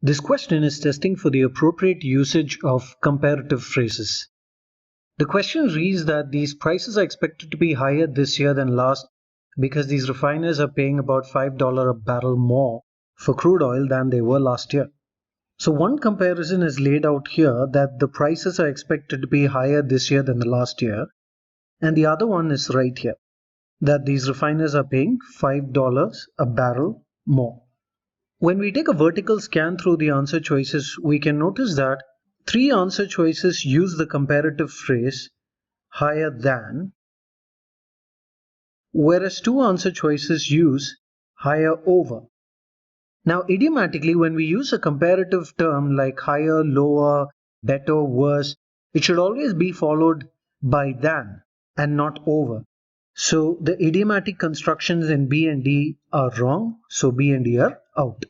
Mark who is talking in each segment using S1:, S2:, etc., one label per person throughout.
S1: This question is testing for the appropriate usage of comparative phrases. The question reads that these prices are expected to be higher this year than last because these refiners are paying about $5 a barrel more for crude oil than they were last year. So one comparison is laid out here that the prices are expected to be higher this year than the last year, and the other one is right here, that these refiners are paying $5 a barrel more. When we take a vertical scan through the answer choices, we can notice that 3 answer choices use the comparative phrase higher than, whereas 2 answer choices use higher over. Now, idiomatically, when we use a comparative term like higher, lower, better, worse, it should always be followed by than and not over. So the idiomatic constructions in B and D are wrong, so B and D are out.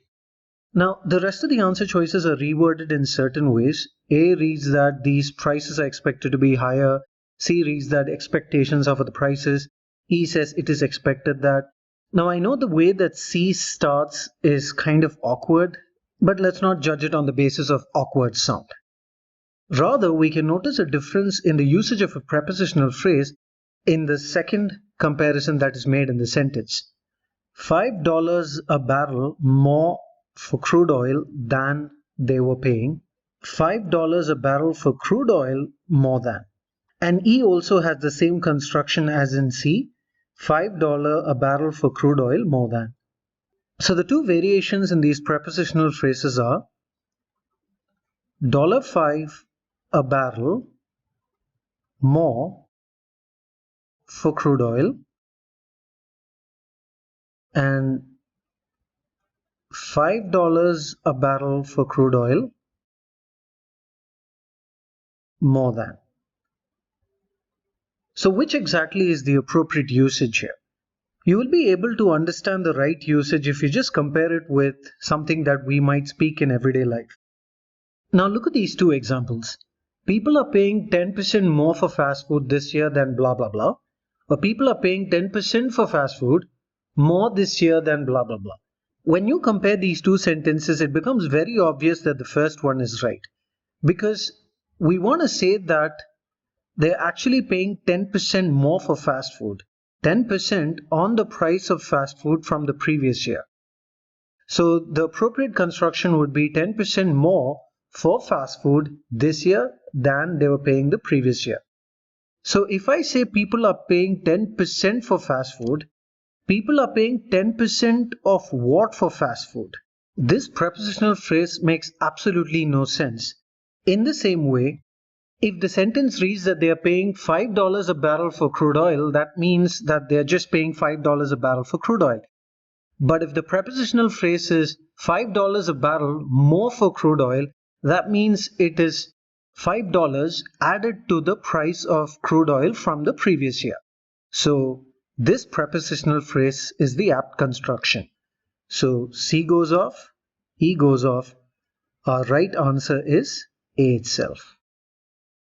S1: Now, the rest of the answer choices are reworded in certain ways. A reads that these prices are expected to be higher. C reads that expectations are for the prices. E says it is expected that. Now, I know the way that C starts is kind of awkward, but let's not judge it on the basis of awkward sound. Rather, we can notice a difference in the usage of a prepositional phrase in the second comparison that is made in the sentence. $5 a barrel more for crude oil than they were paying. $5 a barrel for crude oil more than. And E also has the same construction as in C. $5 a barrel for crude oil more than. So the two variations in these prepositional phrases are $5 a barrel more for crude oil and $5 a barrel for crude oil more than. So which exactly is the appropriate usage here? You will be able to understand the right usage if you just compare it with something that we might speak in everyday life. Now look at these two examples. People are paying 10% more for fast food this year than blah blah blah. Or people are paying 10% for fast food more this year than blah blah blah. When you compare these two sentences, it becomes very obvious that the first one is right. Because we want to say that they're actually paying 10% more for fast food. 10% on the price of fast food from the previous year. So the appropriate construction would be 10% more for fast food this year than they were paying the previous year. So if I say people are paying 10% for fast food, people are paying 10% of what for fast food? This prepositional phrase makes absolutely no sense. In the same way, if the sentence reads that they are paying $5 a barrel for crude oil, that means that they are just paying $5 a barrel for crude oil. But if the prepositional phrase is $5 a barrel more for crude oil, that means it is $5 added to the price of crude oil from the previous year. So this prepositional phrase is the apt construction. So C goes off, E goes off. Our right answer is A itself.